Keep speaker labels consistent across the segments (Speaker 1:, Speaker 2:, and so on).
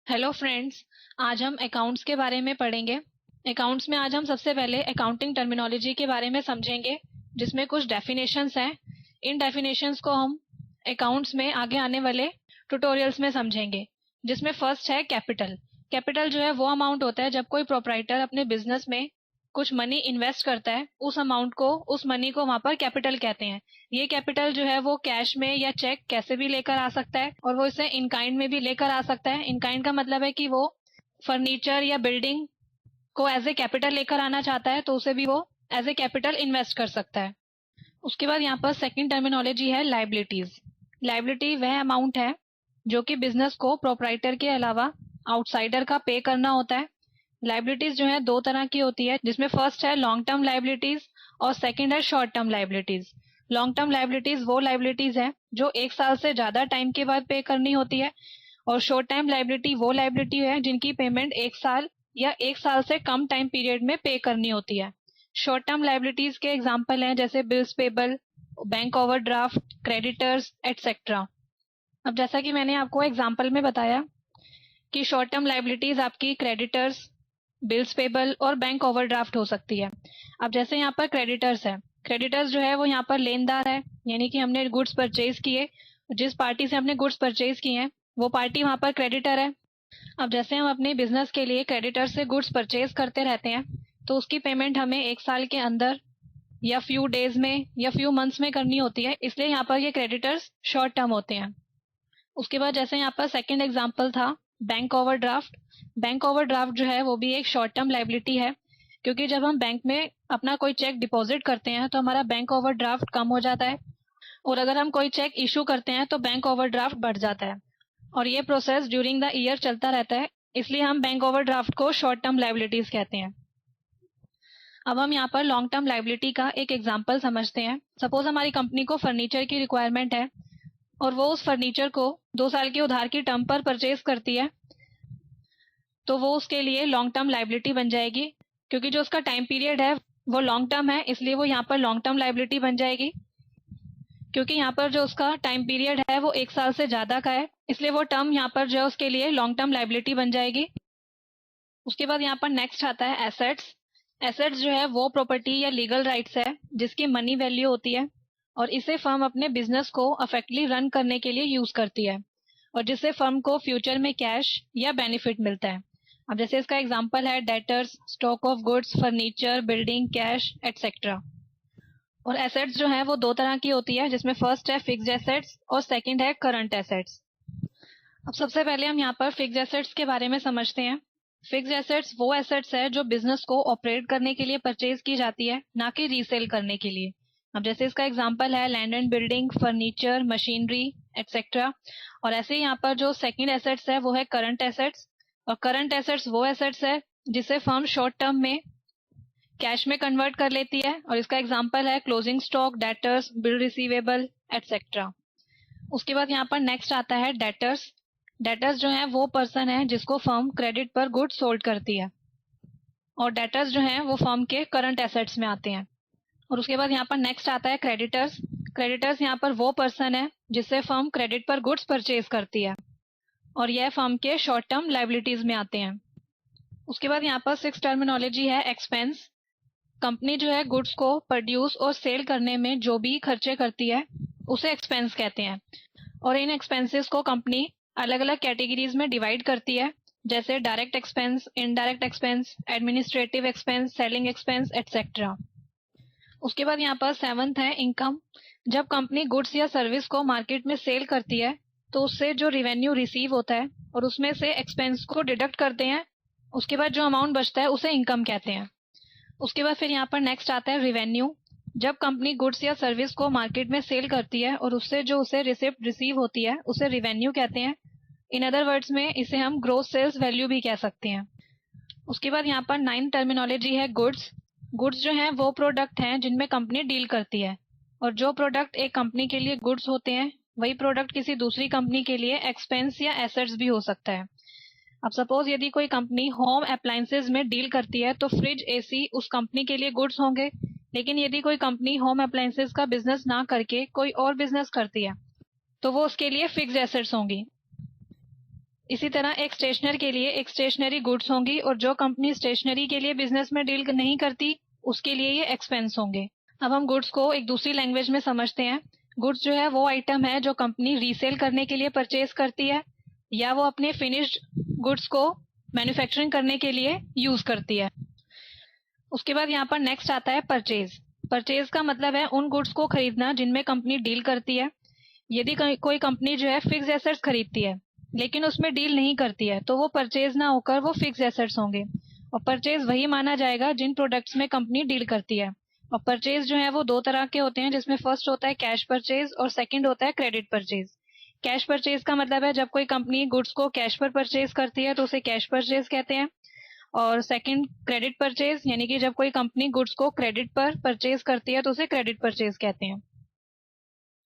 Speaker 1: Hello friends. आज हम accounts के बारे में पढ़ेंगे। अकाउंट्स में आज हम सबसे पहले अकाउंटिंग टर्मिनोलॉजी के बारे में समझेंगे, जिसमें कुछ डेफिनेशंस हैं। इन डेफिनेशंस को हम अकाउंट्स में आगे आने वाले ट्यूटोरियल्स में समझेंगे, जिसमें फर्स्ट है कैपिटल। कैपिटल जो है वो अमाउंट होता है जब कोई प्रोप्राइटर अपने बिजनेस में कुछ मनी इन्वेस्ट करता है, उस मनी को वहां पर कैपिटल कहते हैं। ये कैपिटल जो है वो कैश में या चेक कैसे भी लेकर आ सकता है, और वो इसे इन काइंड में भी लेकर आ सकता है। इन काइंड का मतलब है कि वो फर्नीचर या बिल्डिंग को एज ए कैपिटल लेकर आना चाहता है, तो उसे भी वो एज ए कैपिटल इन्वेस्ट कर सकता है। उसके बाद यहाँ पर सेकंड टर्मिनोलॉजी है लाइबिलिटीज। लाइबिलिटी वह अमाउंट है जो कि बिजनेस को प्रोप्राइटर के अलावा आउटसाइडर का पे करना होता है। लाइबिलिटीज जो है दो तरह की होती है, जिसमें फर्स्ट है लॉन्ग टर्म लाइबिलिटीज और सेकंड है short term liabilities. Long term liabilities वो लाइबिलिटीज है जो 1 साल से ज्यादा टाइम के बाद पे करनी होती है, और शॉर्ट टाइम लाइबिलिटी वो लाइबिलिटी है जिनकी पेमेंट 1 साल या 1 साल से कम टाइम पीरियड में पे करनी होती है। शॉर्ट टर्म लाइबिलिटीज के एग्जाम्पल हैं जैसे bills payable, bank overdraft, creditors etcetera. अब जैसा कि मैंने आपको एग्जाम्पल में बताया कि शॉर्ट टर्म लाइबिलिटीज आपकी क्रेडिटर्स, बिल्स पेबल और बैंक ओवरड्राफ्ट हो सकती है। अब जैसे यहाँ पर क्रेडिटर्स है, क्रेडिटर्स जो है वो यहाँ पर लेनदार है, यानी कि हमने गुड्स परचेज किए, जिस पार्टी से हमने गुड्स परचेज किए हैं वो पार्टी वहां पर क्रेडिटर है। अब जैसे हम अपने बिजनेस के लिए क्रेडिटर से गुड्स परचेज करते रहते हैं, तो उसकी पेमेंट हमें 1 साल के अंदर या फ्यू डेज में या फ्यू मंथ्स में करनी होती है, इसलिए यहाँ पर ये क्रेडिटर्स शॉर्ट टर्म होते हैं। उसके बाद जैसे यहाँ पर सेकेंड एग्जाम्पल था बैंक ओवरड्राफ्ट। बैंक ओवरड्राफ्ट जो है वो भी एक शॉर्ट टर्म लाइबिलिटी है, क्योंकि जब हम बैंक में अपना कोई चेक डिपॉजिट करते हैं तो हमारा बैंक ओवरड्राफ्ट कम हो जाता है, और अगर हम कोई चेक इशू करते हैं तो बैंक ओवरड्राफ्ट बढ़ जाता है, और ये प्रोसेस ड्यूरिंग द ईयर चलता रहता है, इसलिए हम बैंक ओवरड्राफ्ट को शॉर्ट टर्म लाइबिलिटीज कहते हैं। अब हम यहाँ पर लॉन्ग टर्म लाइबिलिटी का एक एग्जाम्पल समझते हैं। सपोज हमारी कंपनी को फर्नीचर की रिक्वायरमेंट है, और वो उस फर्नीचर को 2 साल की उधार की टर्म पर परचेज करती है, तो वो उसके लिए लॉन्ग टर्म लाइबिलिटी बन जाएगी। क्योंकि जो उसका टाइम पीरियड है वो लॉन्ग टर्म है, इसलिए वो यहाँ पर लॉन्ग टर्म लाइबिलिटी बन जाएगी। क्योंकि यहाँ पर जो उसका टाइम पीरियड है वो 1 साल से ज्यादा का है, इसलिए वो टर्म यहाँ पर जो है उसके लिए लॉन्ग टर्म लाइबिलिटी बन जाएगी। उसके बाद यहाँ पर नेक्स्ट आता है एसेट्स। एसेट्स जो है वो प्रॉपर्टी या लीगल राइट्स है जिसकी मनी वैल्यू होती है, और इसे फर्म अपने बिजनेस को अफेक्टली रन करने के लिए यूज करती है, और जिससे फर्म को फ्यूचर में कैश या बेनिफिट मिलता है। अब जैसे इसका एग्जांपल है debtors, stock of goods, furniture, building, cash etcetera. और एसेट्स जो है वो दो तरह की होती है, जिसमें फर्स्ट है फिक्स्ड एसेट्स और सेकंड है करंट एसेट्स। अब सबसे पहले हम यहाँ पर फिक्स्ड एसेट्स के बारे में समझते हैं। फिक्स्ड एसेट्स वो एसेट्स है जो बिजनेस को ऑपरेट करने के लिए परचेज की जाती है, ना कि रीसेल करने के लिए। अब जैसे इसका एग्जांपल है land and building, furniture, machinery etcetera. और ऐसे यहाँ पर जो सेकंड एसेट्स है वो है करंट एसेट्स, और करंट एसेट्स वो एसेट्स है जिसे फर्म शॉर्ट टर्म में कैश में कन्वर्ट कर लेती है, और इसका एग्जांपल है closing stock, debtors, bill receivable etcetera. उसके बाद यहाँ पर नेक्स्ट आता है डेटर्स। डेटर्स जो है वो पर्सन है जिसको फर्म क्रेडिट पर गुड्स सोल्ड करती है, और डेटर्स जो है वो फर्म के करंट एसेट्स में आते हैं। और उसके बाद यहाँ पर नेक्स्ट आता है क्रेडिटर्स। क्रेडिटर्स यहाँ पर वो पर्सन है जिससे फर्म क्रेडिट पर गुड्स परचेज करती है, और यह फर्म के शॉर्ट टर्म लाइबिलिटीज में आते हैं। उसके बाद यहाँ पर सिक्स टर्मिनोलॉजी है एक्सपेंस। कंपनी जो है गुड्स को प्रोड्यूस और सेल करने में जो भी खर्चे करती है उसे एक्सपेंस कहते हैं, और इन एक्सपेंसेस को कंपनी अलग अलग कैटेगरीज में डिवाइड करती है, जैसे direct expense, indirect expense, administrative expense, selling expense etcetera. उसके बाद यहाँ पर सेवंथ है इनकम। जब कंपनी गुड्स या सर्विस को मार्केट में सेल करती है तो उससे जो रिवेन्यू रिसीव होता है और उसमें से एक्सपेंस को डिडक्ट करते हैं, उसके बाद जो अमाउंट बचता है उसे इनकम कहते हैं। उसके बाद फिर यहाँ पर नेक्स्ट आता है रिवेन्यू। जब कंपनी गुड्स या सर्विस को मार्केट में सेल करती है और उससे जो उसे रिसिप्ट रिसीव होती है उसे रिवेन्यू कहते हैं। इन अदर वर्ड्स में इसे हम ग्रोस सेल्स वैल्यू भी कह सकते हैं। उसके बाद यहाँ पर 9 टर्मिनोलॉजी है गुड्स। गुड्स जो है वो प्रोडक्ट हैं जिनमें कंपनी डील करती है, और जो प्रोडक्ट एक कंपनी के लिए गुड्स होते हैं वही प्रोडक्ट किसी दूसरी कंपनी के लिए एक्सपेंस या एसेट्स भी हो सकता है। अब सपोज यदि कोई कंपनी होम अप्लायंसेज में डील करती है तो फ्रिज, एसी उस कंपनी के लिए गुड्स होंगे, लेकिन यदि कोई कंपनी होम अप्लायंसेज का बिजनेस ना करके कोई और बिजनेस करती है तो वो उसके लिए फिक्स्ड एसेट्स होंगी। इसी तरह एक स्टेशनर के लिए एक स्टेशनरी गुड्स होंगी और जो कंपनी स्टेशनरी के लिए बिजनेस में डील नहीं करती उसके लिए ये एक्सपेंस होंगे। अब हम गुड्स को एक दूसरी लैंग्वेज में समझते हैं। गुड्स जो है वो आइटम है जो कंपनी रीसेल करने के लिए परचेज करती है या वो अपने फिनिश्ड गुड्स को मैन्युफैक्चरिंग करने के लिए यूज करती है। उसके बाद यहाँ पर नेक्स्ट आता है परचेज। परचेज का मतलब है उन गुड्स को खरीदना जिनमें कंपनी डील करती है। यदि कोई कंपनी जो है फिक्स एसेट्स खरीदती है लेकिन उसमें डील नहीं करती है तो वो परचेज ना होकर वो फिक्स एसेट्स होंगे। और परचेज वही माना जाएगा जिन प्रोडक्ट्स में कंपनी डील करती है। और परचेज जो है वो दो तरह के होते हैं, जिसमें फर्स्ट होता है कैश परचेज और सेकंड होता है क्रेडिट परचेज। कैश परचेज का मतलब है जब कोई कंपनी गुड्स को कैश पर परचेज करती है तो उसे कैश परचेज कहते हैं। और सेकंड क्रेडिट परचेज, यानी कि जब कोई कंपनी गुड्स को क्रेडिट पर परचेज करती है तो उसे क्रेडिट परचेज कहते हैं।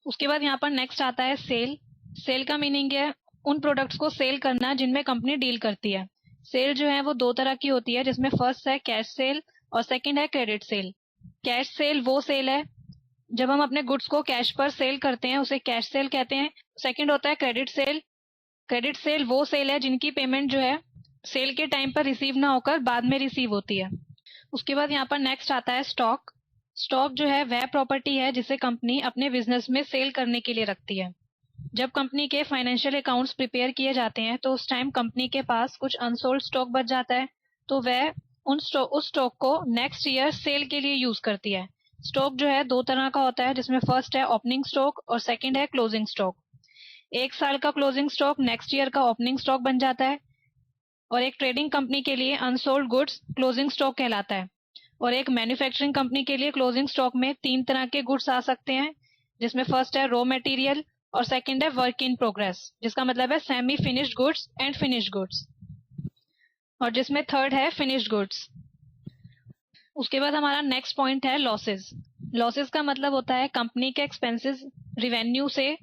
Speaker 1: उसके बाद यहाँ पर नेक्स्ट आता है सेल। सेल का मीनिंग है उन प्रोडक्ट्स को सेल करना जिनमें कंपनी डील करती है। सेल जो है वो दो तरह की होती है, जिसमें फर्स्ट है कैश सेल और सेकंड है क्रेडिट सेल। कैश सेल वो सेल है जब हम अपने गुड्स को कैश पर सेल करते हैं, उसे कैश सेल कहते हैं। सेकंड होता है क्रेडिट सेल। क्रेडिट सेल वो सेल है जिनकी पेमेंट जो है सेल के टाइम पर रिसीव ना होकर बाद में रिसीव होती है। उसके बाद यहाँ पर नेक्स्ट आता है स्टॉक। स्टॉक जो है वह प्रॉपर्टी है जिसे कंपनी अपने बिजनेस में सेल करने के लिए रखती है। जब कंपनी के फाइनेंशियल अकाउंट्स प्रिपेयर किए जाते हैं तो उस टाइम कंपनी के पास कुछ अनसोल्ड स्टॉक बच जाता है तो वह उस स्टॉक को नेक्स्ट ईयर सेल के लिए यूज करती है। स्टॉक जो है दो तरह का होता है, जिसमें फर्स्ट है ओपनिंग स्टॉक और सेकंड है क्लोजिंग स्टॉक। एक साल का क्लोजिंग स्टॉक नेक्स्ट ईयर का ओपनिंग स्टॉक बन जाता है और एक ट्रेडिंग कंपनी के लिए अनसोल्ड गुड्स क्लोजिंग स्टॉक कहलाता है। और एक मैन्युफैक्चरिंग कंपनी के लिए क्लोजिंग स्टॉक में तीन तरह के गुड्स आ सकते हैं, जिसमें फर्स्ट है रॉ मटेरियल और सेकंड है वर्क इन प्रोग्रेस, जिसका मतलब है semi finished goods and finished goods, और जिसमें थर्ड है फिनिश्ड गुड्स। उसके बाद हमारा नेक्स्ट पॉइंट है लॉसेस। लॉसेस का मतलब होता है कंपनी के एक्सपेंसेस रिवेन्यू से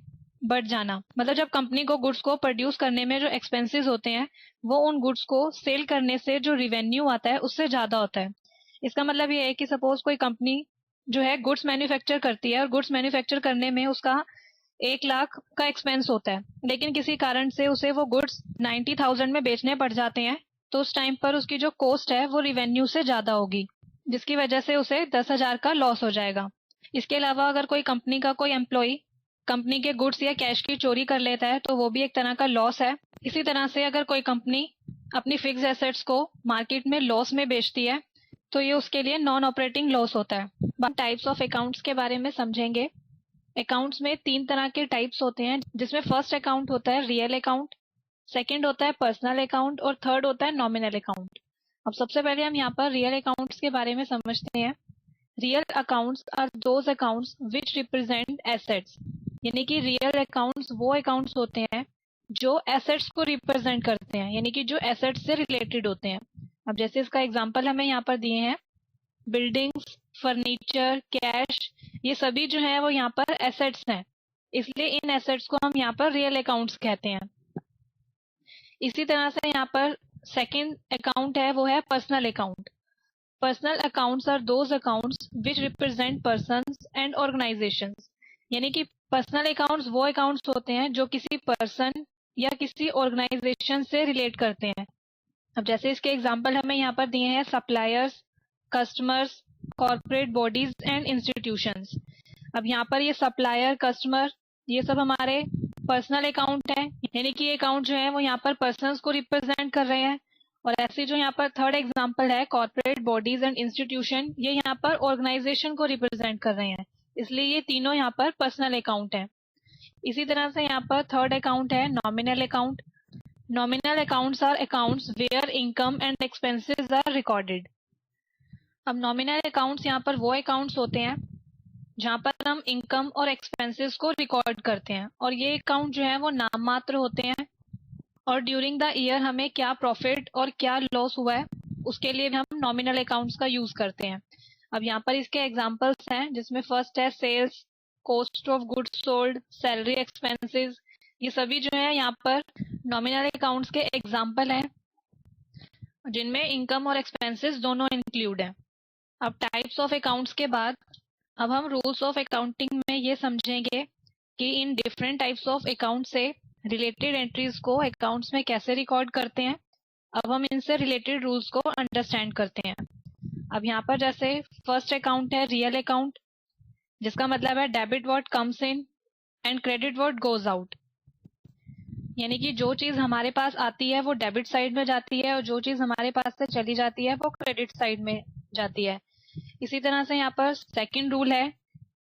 Speaker 1: बढ़ जाना। मतलब जब कंपनी को गुड्स को प्रोड्यूस करने में जो एक्सपेंसेस होते हैं वो उन गुड्स को सेल करने से जो रिवेन्यू आता है उससे ज्यादा होता है। इसका मतलब ये है कि सपोज कोई कंपनी जो है गुड्स मैन्युफैक्चर करती है और गुड्स मैन्युफैक्चर करने में उसका 1 लाख का एक्सपेंस होता है, लेकिन किसी कारण से उसे वो गुड्स 90,000 में बेचने पड़ जाते हैं तो उस टाइम पर उसकी जो कॉस्ट है वो रिवेन्यू से ज्यादा होगी, जिसकी वजह से उसे 10,000 का लॉस हो जाएगा। इसके अलावा अगर कोई कंपनी का कोई एम्प्लॉय कंपनी के गुड्स या कैश की चोरी कर लेता है तो वो भी एक तरह का लॉस है। इसी तरह से अगर कोई कंपनी अपनी फिक्स एसेट्स को मार्केट में लॉस में बेचती है तो ये उसके लिए नॉन ऑपरेटिंग लॉस होता है। टाइप्स ऑफ अकाउंट्स के बारे में समझेंगे। अकाउंट्स में तीन तरह के टाइप्स होते हैं, जिसमें फर्स्ट अकाउंट होता है रियल अकाउंट, सेकंड होता है पर्सनल अकाउंट और थर्ड होता है नॉमिनल अकाउंट। अब सबसे पहले हम यहाँ पर रियल अकाउंट्स के बारे में समझते हैं। Real accounts are those accounts which represent assets, यानी कि रियल अकाउंट्स वो अकाउंट्स होते हैं जो एसेट्स को रिप्रेजेंट करते हैं, यानी कि जो एसेट्स से रिलेटेड होते हैं। अब जैसे इसका एग्जांपल हमें यहाँ पर दिए हैं, बिल्डिंग्स, फर्नीचर, कैश, ये सभी जो है वो यहाँ पर एसेट्स हैं, इसलिए इन एसेट्स को हम यहाँ पर रियल अकाउंट्स कहते हैं। इसी तरह से यहाँ पर सेकंड अकाउंट है वो है personal account. Personal accounts are those accounts which represent persons and organisations, यानी कि पर्सनल अकाउंट्स वो अकाउंट्स होते हैं जो किसी पर्सन या किसी ऑर्गेनाइजेशन से रिलेट करते हैं। अब जैसे इसके एग्जांपल हमें यहाँ पर दिए हैं suppliers, customers, corporate bodies and institutions. अब यहाँ पर ये सप्लायर, कस्टमर, ये सब हमारे पर्सनल अकाउंट है, यानी कि ये अकाउंट जो है वो यहाँ पर पर्सन्स को रिप्रेजेंट कर रहे हैं। और ऐसे जो यहाँ पर थर्ड एग्जांपल है कॉर्पोरेट बॉडीज एंड इंस्टीट्यूशन, ये यहाँ पर ऑर्गेनाइजेशन को रिप्रेजेंट कर रहे हैं, इसलिए ये तीनों यहाँ पर पर्सनल अकाउंट है। इसी तरह से यहाँ पर थर्ड अकाउंट है nominal account. Nominal accounts are accounts where income and expenses are recorded. अब नॉमिनल अकाउंट्स यहाँ पर वो अकाउंट्स होते हैं जहाँ पर हम इनकम और एक्सपेंसेस को रिकॉर्ड करते हैं, और ये अकाउंट जो है वो नाम मात्र होते हैं, और ड्यूरिंग द ईयर हमें क्या प्रॉफिट और क्या लॉस हुआ है उसके लिए हम नॉमिनल अकाउंट्स का यूज करते हैं। अब यहाँ पर इसके एग्जांपल्स हैं, जिसमें फर्स्ट है sales, cost of goods sold, salary expenses, ये सभी जो है यहाँ पर नॉमिनल अकाउंट्स के एग्जाम्पल हैं, जिनमें इनकम और एक्सपेंसेस दोनों इंक्लूड हैं। अब टाइप्स ऑफ अकाउंट्स के बाद अब हम रूल्स ऑफ अकाउंटिंग में ये समझेंगे कि in different types of account से रिलेटेड एंट्रीज को अकाउंट्स में कैसे रिकॉर्ड करते हैं, अब हम इनसे रिलेटेड रूल्स को अंडरस्टैंड करते हैं। अब यहाँ पर जैसे फर्स्ट अकाउंट है रियल अकाउंट, जिसका मतलब है debit what comes in and credit what goes out. यानी कि जो चीज हमारे पास आती है वो डेबिट साइड में जाती है और जो चीज हमारे पास से चली जाती है वो क्रेडिट साइड में जाती है। इसी तरह से यहाँ पर सेकंड रूल है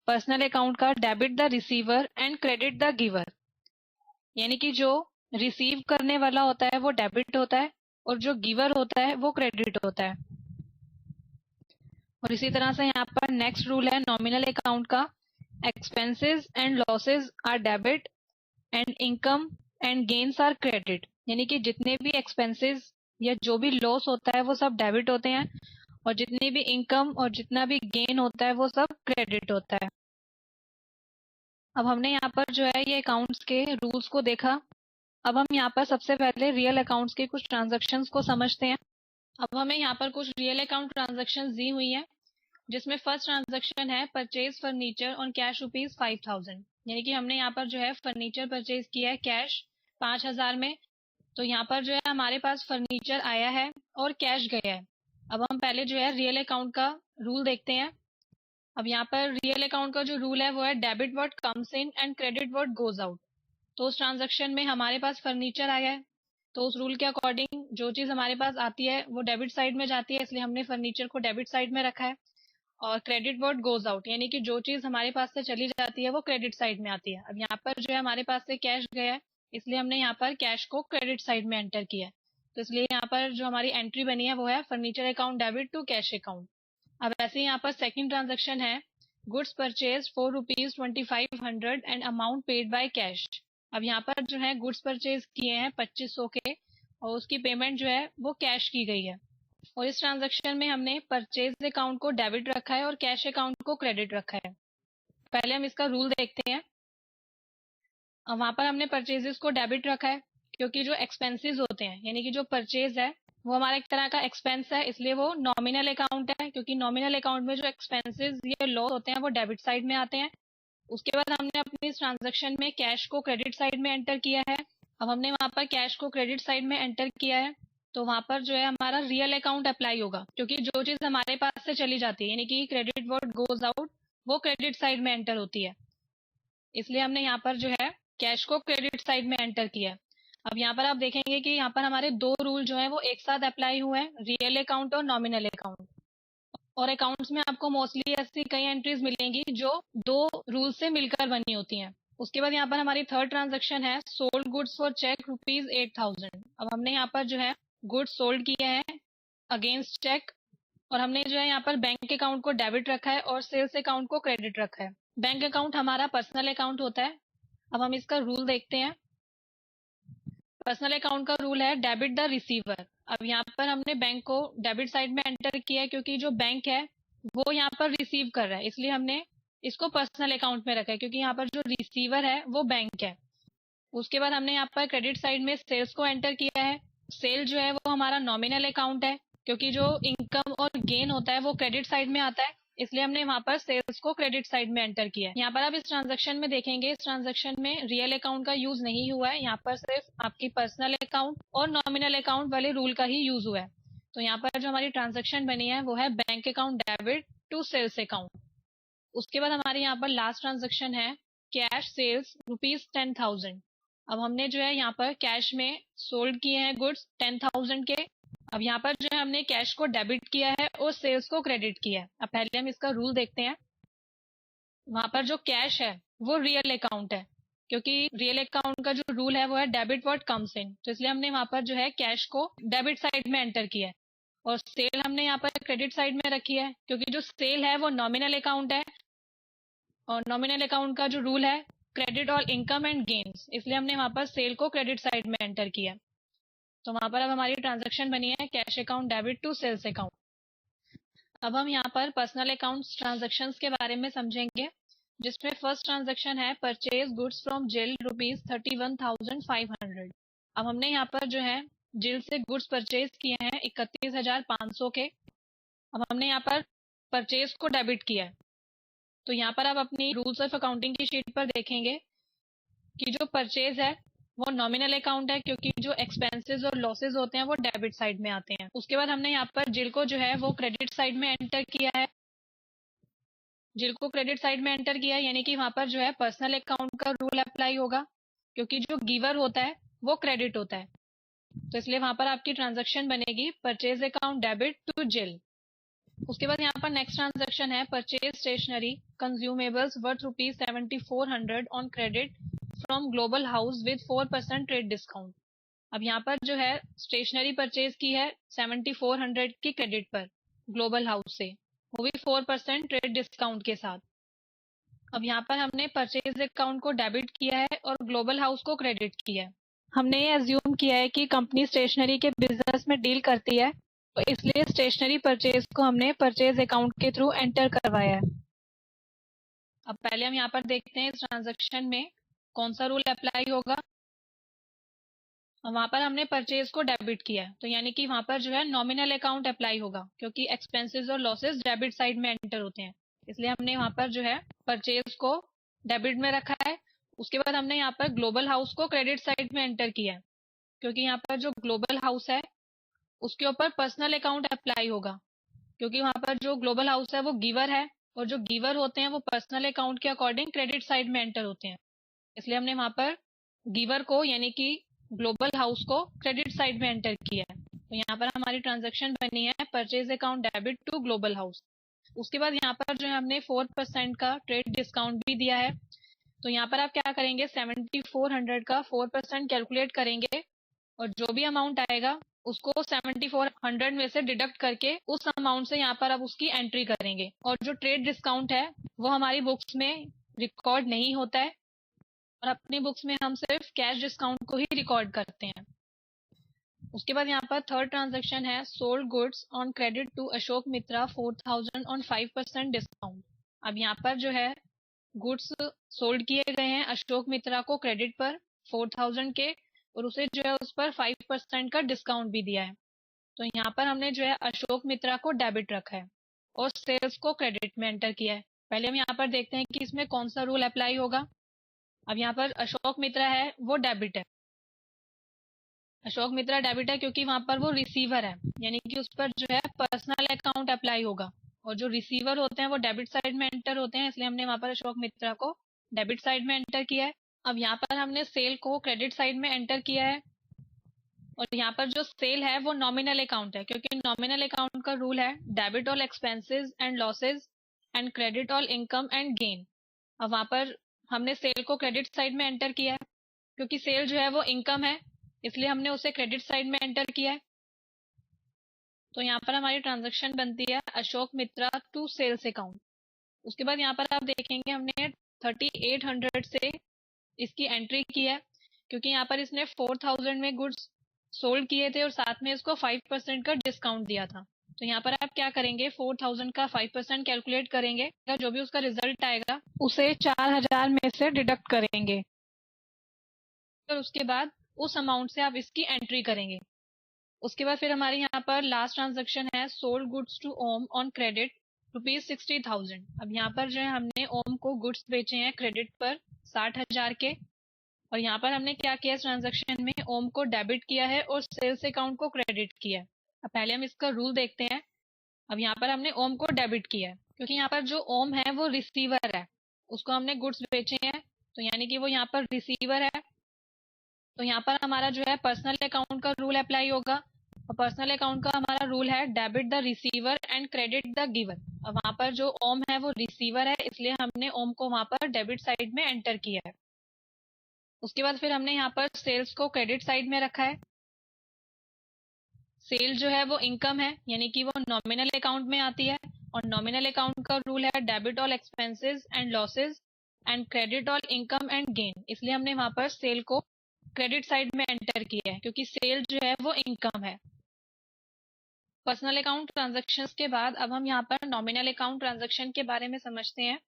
Speaker 1: पर्सनल अकाउंट का, debit the receiver and credit the giver. यानी कि जो रिसीव करने वाला होता है वो डेबिट होता है और जो गिवर होता है वो क्रेडिट होता है। और इसी तरह से यहाँ पर नेक्स्ट रूल है नॉमिनल अकाउंट का, expenses and losses are debit and income and gains are credit. यानी कि जितने भी एक्सपेंसेस या जो भी लॉस होता है वो सब डेबिट होते हैं और जितनी भी इनकम और जितना भी गेन होता है वो सब क्रेडिट होता है। अब हमने यहाँ पर जो है ये अकाउंट्स के रूल्स को देखा। अब हम यहाँ पर सबसे पहले रियल अकाउंट्स के कुछ ट्रांजैक्शंस को समझते हैं। अब हमें यहाँ पर कुछ रियल अकाउंट ट्रांजैक्शंस दी हुई है, जिसमें फर्स्ट ट्रांजैक्शन है परचेज फर्नीचर ऑन कैश ₹5000। यानी कि हमने यहाँ पर जो है फर्नीचर परचेज किया है कैश 5000 में। तो यहाँ पर जो है हमारे पास फर्नीचर आया है और कैश गया है। अब हम पहले जो है रियल अकाउंट का रूल देखते हैं। अब यहाँ पर रियल अकाउंट का जो रूल है वो है debit what comes in and credit what goes out. तो उस ट्रांजैक्शन में हमारे पास फर्नीचर आया है, तो उस रूल के अकॉर्डिंग जो चीज हमारे पास आती है वो डेबिट साइड में जाती है, इसलिए हमने फर्नीचर को डेबिट साइड में रखा है। और क्रेडिट व्हाट गोज आउट यानी कि जो चीज हमारे पास से चली जाती है वो क्रेडिट साइड में आती है। अब यहाँ पर जो है हमारे पास से कैश गया है, इसलिए हमने यहाँ पर कैश को क्रेडिट साइड में एंटर किया है। तो इसलिए यहाँ पर जो हमारी एंट्री बनी है वो है furniture account debit to cash account. अब ऐसे ही यहाँ पर सेकंड ट्रांजैक्शन है goods purchase ₹4,2500 and amount paid by cash. अब यहाँ पर जो है गुड्स परचेज किए हैं 2500 के और उसकी पेमेंट जो है वो कैश की गई है। और इस ट्रांजैक्शन में हमने परचेज अकाउंट को डेबिट रखा है और कैश अकाउंट को क्रेडिट रखा है। पहले हम इसका रूल देखते हैं। वहां पर हमने परचेजेस को डेबिट रखा है क्योंकि जो एक्सपेंसेस होते हैं यानी कि जो परचेज है वो हमारा एक तरह का एक्सपेंस है, इसलिए वो नॉमिनल अकाउंट है। क्योंकि नॉमिनल अकाउंट में जो एक्सपेंसेस या लॉस होते हैं वो डेबिट साइड में आते हैं। उसके बाद हमने अपनी इस ट्रांजैक्शन में कैश को क्रेडिट साइड में एंटर किया है। अब हमने वहां पर कैश को क्रेडिट साइड में एंटर किया है तो वहां पर जो है हमारा रियल अकाउंट अप्लाई होगा, क्योंकि जो चीज हमारे पास से चली जाती है यानी कि क्रेडिट व्हाट गोज आउट वो क्रेडिट साइड में एंटर होती है, इसलिए हमने यहाँ पर जो है कैश को क्रेडिट साइड में एंटर किया। अब यहाँ पर आप देखेंगे कि यहाँ पर हमारे दो रूल जो है वो एक साथ अप्लाई हुए हैं, रियल अकाउंट और नॉमिनल अकाउंट। और अकाउंट्स में आपको मोस्टली ऐसी कई एंट्रीज मिलेंगी जो दो रूल से मिलकर बनी होती हैं। उसके बाद यहाँ पर हमारी थर्ड ट्रांजैक्शन है सोल्ड गुड्स फॉर चेक ₹8000। अब हमने यहाँ पर जो है गुड्स सोल्ड किए हैं अगेंस्ट चेक और हमने जो है यहाँ पर बैंक अकाउंट को डेबिट रखा है और सेल्स अकाउंट को क्रेडिट रखा है। बैंक अकाउंट हमारा पर्सनल अकाउंट होता है। अब हम इसका रूल देखते हैं। पर्सनल अकाउंट का रूल है डेबिट द रिसीवर। अब यहाँ पर हमने बैंक को डेबिट साइड में एंटर किया है क्योंकि जो बैंक है वो यहाँ पर रिसीव कर रहा है, इसलिए हमने इसको पर्सनल अकाउंट में रखा है क्योंकि यहाँ पर जो रिसीवर है वो बैंक है। उसके बाद हमने यहाँ पर क्रेडिट साइड में सेल्स को एंटर किया है। सेल जो है वो हमारा नॉमिनल अकाउंट है क्योंकि जो इनकम और गेन होता है वो क्रेडिट साइड में आता है, इसलिए हमने वहां पर सेल्स को क्रेडिट साइड में एंटर किया है। यहाँ पर आप इस ट्रांजैक्शन में देखेंगे, इस ट्रांजैक्शन में रियल अकाउंट का यूज नहीं हुआ है, यहाँ पर सिर्फ आपकी पर्सनल अकाउंट और नॉमिनल अकाउंट वाले रूल का ही यूज हुआ है। तो यहाँ पर जो हमारी ट्रांजैक्शन बनी है वो है bank account debit to sales account. उसके बाद हमारे यहाँ पर लास्ट ट्रांजैक्शन है कैश सेल्स ₹10,000। अब हमने जो है यहाँ पर कैश में सोल्ड किए हैं गुड्स 10,000 के। अब यहाँ पर जो है हमने कैश को डेबिट किया है और सेल्स को क्रेडिट किया है। अब पहले हम इसका रूल देखते हैं। वहां पर जो कैश है वो रियल अकाउंट है क्योंकि रियल अकाउंट का जो रूल है वो है डेबिट व्हाट कम्स इन, तो इसलिए हमने वहां पर जो है कैश को डेबिट साइड में एंटर किया है। और सेल हमने यहाँ पर क्रेडिट साइड में रखी है क्योंकि जो सेल है वो नॉमिनल अकाउंट है और नॉमिनल अकाउंट का जो रूल है credit all income and gains, इसलिए हमने वहां पर सेल को क्रेडिट साइड में एंटर किया। तो वहां पर अब हमारी ट्रांजैक्शन बनी है cash account debit to sales account. अब हम यहाँ पर पर्सनल अकाउंट ट्रांजैक्शंस के बारे में समझेंगे, जिसमें फर्स्ट ट्रांजैक्शन है परचेज गुड्स फ्रॉम जिल ₹31,500। अब हमने यहाँ पर जो है जिल से गुड्स परचेज किए हैं 31,500 के। अब हमने यहाँ पर परचेज को डेबिट किया है। तो यहाँ पर आप अपनी रूल्स ऑफ अकाउंटिंग की शीट पर देखेंगे कि जो परचेज है वो नॉमिनल अकाउंट है क्योंकि जो एक्सपेंसेस और लॉसेस होते हैं वो डेबिट साइड में आते हैं। उसके बाद हमने यहाँ पर जिल को जो है वो क्रेडिट साइड में एंटर किया है। जिल को क्रेडिट साइड में एंटर किया है यानी कि वहां पर जो है पर्सनल अकाउंट का रूल अप्लाई होगा क्योंकि जो गिवर होता है वो क्रेडिट होता है, तो इसलिए वहां पर आपकी ट्रांजेक्शन बनेगी परचेज अकाउंट डेबिट टू जिल। उसके बाद यहाँ पर नेक्स्ट ट्रांजेक्शन है purchase stationery consumables worth ₹7400 on credit from global house with 4% trade discount. अब यहाँ पर जो है स्टेशनरी परचेज की है 7400 की क्रेडिट पर ग्लोबल हाउस से, वो भी 4% ट्रेड डिस्काउंट के साथ। अब यहाँ पर हमने परचेज अकाउंट को डेबिट किया है और ग्लोबल हाउस को क्रेडिट किया है। हमने ये एज्यूम किया है कि कंपनी स्टेशनरी के बिजनेस में डील करती है, तो इसलिए स्टेशनरी परचेज को हमने परचेज अकाउंट के थ्रू एंटर करवाया है। अब पहले हम यहाँ पर देखते हैं इस ट्रांजेक्शन में कौन सा रूल अप्लाई होगा। वहां पर हमने परचेज को डेबिट किया है, तो यानी कि वहां पर जो है नॉमिनल अकाउंट अप्लाई होगा क्योंकि एक्सपेंसेस और लॉसेस डेबिट साइड में एंटर होते हैं, इसलिए हमने वहां पर जो है परचेज को डेबिट में रखा है। उसके बाद हमने यहाँ पर ग्लोबल हाउस को क्रेडिट साइड में एंटर किया है क्योंकि यहाँ पर जो ग्लोबल हाउस है उसके ऊपर पर्सनल अकाउंट अप्लाई होगा क्योंकि वहां पर जो ग्लोबल हाउस है वो गिवर है और जो गिवर होते हैं वो पर्सनल अकाउंट के अकॉर्डिंग क्रेडिट साइड में एंटर होते हैं, इसलिए हमने वहां पर गिवर को यानी कि ग्लोबल हाउस को क्रेडिट साइड में एंटर किया है। तो यहाँ पर हमारी ट्रांजेक्शन बनी है purchase account debit to global house. उसके बाद यहाँ पर जो है हमने 4% का ट्रेड डिस्काउंट भी दिया है, तो यहाँ पर आप क्या करेंगे 7400 का 4% कैलकुलेट करेंगे और जो भी अमाउंट आएगा उसको 7400 में से डिडक्ट करके उस अमाउंट से यहाँ पर अब उसकी एंट्री करेंगे। और जो ट्रेड डिस्काउंट है वो हमारी बुक्स में रिकॉर्ड नहीं होता है और अपनी बुक्स में हम सिर्फ कैश डिस्काउंट को ही रिकॉर्ड करते हैं। उसके बाद यहाँ पर थर्ड ट्रांजेक्शन है sold goods on credit to Ashok Mitra 4000 on 5% discount. अब यहाँ पर जो है गुड्स सोल्ड किए गए हैं अशोक मित्रा को क्रेडिट पर 4000 के और उसे जो है उस पर 5% का डिस्काउंट भी दिया है, तो यहाँ पर हमने जो है अशोक मित्रा को डेबिट रखा है और सेल्स को क्रेडिट में एंटर किया है। पहले हम यहाँ पर देखते हैं कि इसमें कौन सा रूल अप्लाई होगा। अब यहाँ पर अशोक मित्रा है वो डेबिट है, अशोक मित्रा डेबिट है क्योंकि वहां पर वो रिसीवर है यानी कि उस पर जो है पर्सनल अकाउंट अप्लाई होगा और जो रिसीवर होते हैं वो डेबिट साइड में एंटर होते हैं, इसलिए हमने वहां पर अशोक मित्रा को डेबिट साइड में एंटर किया है। अब यहाँ पर हमने सेल को क्रेडिट साइड में एंटर किया है और यहाँ पर जो सेल है वो नॉमिनल अकाउंट है क्योंकि नॉमिनल अकाउंट का रूल है debit all expenses and losses and credit all income and gain. अब वहां पर हमने सेल को क्रेडिट साइड में एंटर किया है क्योंकि सेल जो है वो इनकम है, इसलिए हमने उसे क्रेडिट साइड में एंटर किया है। तो यहाँ पर हमारी ट्रांजेक्शन बनती है अशोक मित्रा टू सेल्स अकाउंट। उसके बाद यहाँ पर आप देखेंगे हमने 3800 से इसकी एंट्री की है क्योंकि यहाँ पर इसने 4000 में गुड्स सोल्ड किए थे और साथ में इसको 5% का डिस्काउंट दिया था। तो यहाँ पर आप क्या करेंगे 4000 का 5% कैलकुलेट करेंगे, जो भी उसका रिजल्ट आएगा उसे 4000 में से डिडक्ट करेंगे और उसके बाद उस अमाउंट से आप इसकी एंट्री करेंगे। उसके बाद फिर हमारे यहाँ पर लास्ट ट्रांजेक्शन है sold goods to Om on credit ₹60,000। अब यहाँ पर जो है हमने ओम को गुड्स बेचे हैं क्रेडिट पर 60,000 के और यहाँ पर हमने क्या किया इस ट्रांजेक्शन में ओम को डेबिट किया है और सेल्स अकाउंट को क्रेडिट किया है। अब पहले हम इसका रूल देखते हैं। अब यहाँ पर हमने ओम को डेबिट किया है क्योंकि यहाँ पर जो ओम है वो रिसीवर है, उसको हमने गुड्स बेचे हैं तो यानी कि वो यहाँ पर रिसीवर है, तो यहाँ पर हमारा जो है पर्सनल अकाउंट का रूल अप्लाई होगा और पर्सनल अकाउंट का हमारा रूल है debit the receiver and credit the giver. अब वहां पर जो ओम है वो रिसीवर है, इसलिए हमने ओम को वहां पर डेबिट साइड में एंटर किया है। उसके बाद फिर हमने यहाँ पर सेल्स को क्रेडिट साइड में रखा है। सेल जो है वो इनकम है यानी कि वो नॉमिनल अकाउंट में आती है और नॉमिनल अकाउंट का रूल है debit all expenses and losses and credit all income and gain, इसलिए हमने वहां पर सेल को क्रेडिट साइड में एंटर किया है क्योंकि सेल जो है वो इनकम है। पर्सनल अकाउंट ट्रांजैक्शंस के बाद अब हम यहाँ पर नॉमिनल अकाउंट ट्रांजैक्शन के बारे में समझते हैं।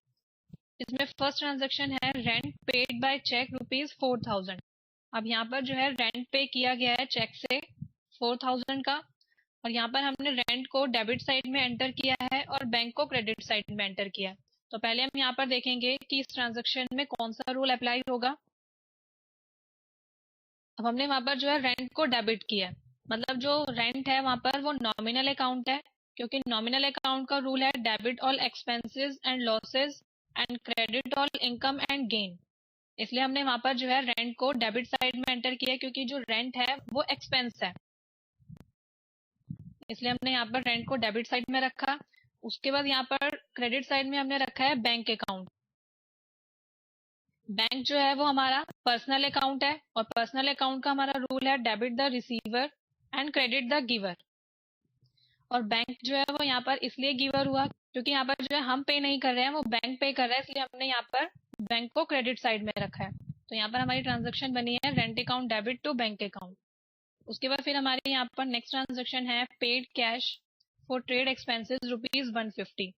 Speaker 1: इसमें फर्स्ट ट्रांजैक्शन है रेंट पेड बाय चेक ₹4000। अब यहाँ पर जो है रेंट पे किया गया है चेक से 4000 का और यहाँ पर हमने रेंट को डेबिट साइड में एंटर किया है और बैंक को क्रेडिट साइड में एंटर किया है। तो पहले हम यहाँ पर देखेंगे कि इस ट्रांजैक्शन में कौन सा रूल अप्लाई होगा। अब हमने वहां पर जो है रेंट को डेबिट किया है, मतलब जो रेंट है वहां पर वो नॉमिनल अकाउंट है, क्योंकि नॉमिनल अकाउंट का रूल है debit all expenses and losses and credit all income and gain. इसलिए हमने वहां पर जो है रेंट को डेबिट साइड में एंटर किया, क्योंकि जो रेंट है वो एक्सपेंस है, इसलिए हमने यहाँ पर रेंट को डेबिट साइड में रखा। उसके बाद यहाँ पर क्रेडिट साइड में हमने रखा है बैंक अकाउंट। बैंक जो है वो हमारा पर्सनल अकाउंट है, और पर्सनल अकाउंट का हमारा रूल है debit the receiver and credit the giver. और बैंक जो है वो यहाँ पर इसलिए गिवर हुआ क्योंकि यहाँ पर जो है हम पे नहीं कर रहे हैं, वो बैंक पे कर रहा है, इसलिए हमने यहाँ पर बैंक को क्रेडिट साइड में रखा है। तो यहाँ पर हमारी ट्रांजेक्शन बनी है rent account debit to bank account. उसके बाद फिर हमारे यहाँ पर नेक्स्ट ट्रांजेक्शन है paid cash for trade expenses ₹150।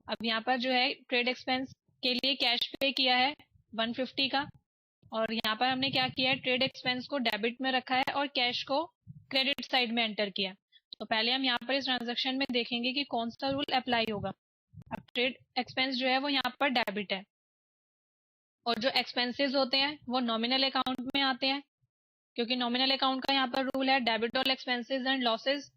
Speaker 1: अब यहाँ पर जो है ट्रेड एक्सपेंस के लिए कैश पे किया है 150 का, और यहाँ पर हमने क्या किया है ट्रेड एक्सपेंस को डेबिट में रखा है और कैश को क्रेडिट साइड में एंटर किया। तो पहले हम यहाँ पर इस ट्रांजेक्शन में देखेंगे कि कौन सा रूल अप्लाई होगा। अब ट्रेड एक्सपेंस जो है वो यहाँ पर डेबिट है, और जो एक्सपेंसेस होते हैं वो नॉमिनल अकाउंट में आते हैं, क्योंकि नॉमिनल अकाउंट का यहाँ पर रूल है debit all expenses and losses,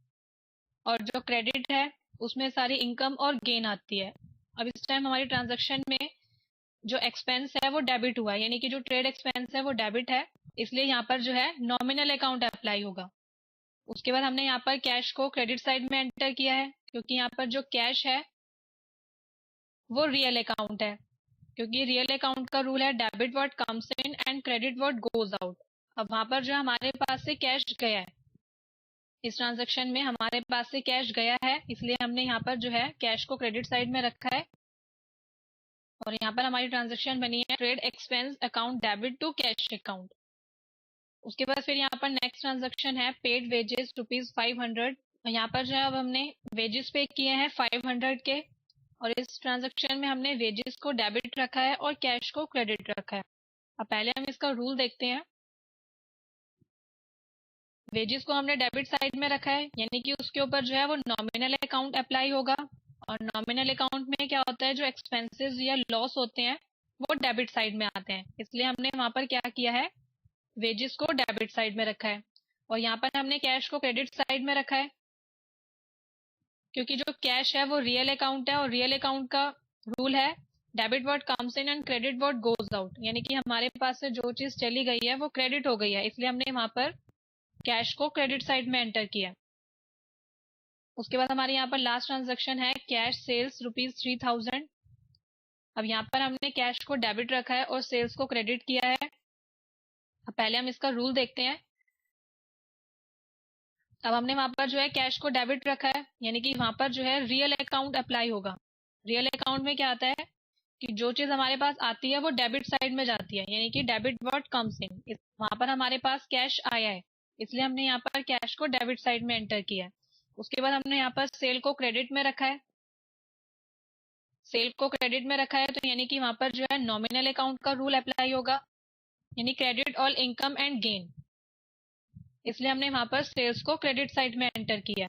Speaker 1: और जो क्रेडिट है उसमें सारी इनकम और गेन आती है। अब इस टाइम हमारी ट्रांजेक्शन में जो एक्सपेंस है वो डेबिट हुआ है, यानी कि जो ट्रेड एक्सपेंस है वो डेबिट है, इसलिए यहाँ पर जो है नॉमिनल अकाउंट अप्लाई होगा। उसके बाद हमने यहाँ पर कैश को क्रेडिट साइड में एंटर किया है, क्योंकि यहाँ पर जो कैश है वो रियल अकाउंट है, क्योंकि रियल अकाउंट का रूल है debit what comes in and credit what goes out. अब वहां पर जो हमारे पास से कैश गया है, इस ट्रांजेक्शन में हमारे पास से कैश गया है, इसलिए हमने यहाँ पर जो है कैश को क्रेडिट साइड में रखा है, और यहाँ पर हमारी ट्रांजेक्शन बनी है trade expense account debit to cash account. उसके बाद फिर यहाँ पर नेक्स्ट ट्रांजेक्शन है पेड वेजेस ₹500। यहाँ पर जो है अब हमने वेजेस पे किए हैं 500 के, और इस ट्रांजेक्शन में हमने वेजेस को डेबिट रखा है और कैश को क्रेडिट रखा है। अब पहले हम इसका रूल देखते हैं। वेजेस को हमने डेबिट साइड में रखा है, यानी कि उसके ऊपर जो है वो नॉमिनल अकाउंट अप्लाई होगा, और नॉमिनल अकाउंट में क्या होता है जो एक्सपेंसेस या लॉस होते हैं वो डेबिट साइड में आते हैं, इसलिए हमने वहां पर क्या किया है वेजेस को डेबिट साइड में रखा है। और यहाँ पर हमने कैश को क्रेडिट साइड में रखा है, क्योंकि जो कैश है वो रियल अकाउंट है, और रियल अकाउंट का रूल है debit what comes in and credit what goes out, यानी कि हमारे पास से जो चीज चली गई है वो क्रेडिट हो गई है, इसलिए हमने वहां पर कैश को क्रेडिट साइड में एंटर किया। उसके बाद हमारे यहाँ पर लास्ट ट्रांजेक्शन है कैश सेल्स ₹3000। अब यहाँ पर हमने कैश को डेबिट रखा है और सेल्स को क्रेडिट किया है। अब पहले हम इसका रूल देखते हैं। अब हमने वहां पर जो है कैश को डेबिट रखा है, यानी कि वहां पर जो है रियल अकाउंट अप्लाई होगा। रियल अकाउंट में क्या आता है कि जो चीज हमारे पास आती है वो डेबिट साइड में जाती है, यानी कि डेबिट व्हाट कम्स इन। वहां पर हमारे पास कैश आया है, इसलिए हमने यहाँ पर कैश को डेबिट साइड में एंटर किया है। उसके बाद हमने यहाँ पर सेल को क्रेडिट में रखा है। सेल को क्रेडिट में रखा है तो यानी कि वहां पर जो है नॉमिनल अकाउंट का रूल अप्लाई होगा, यानी credit all income and gain, इसलिए हमने वहां पर सेल्स को क्रेडिट साइड में एंटर किया।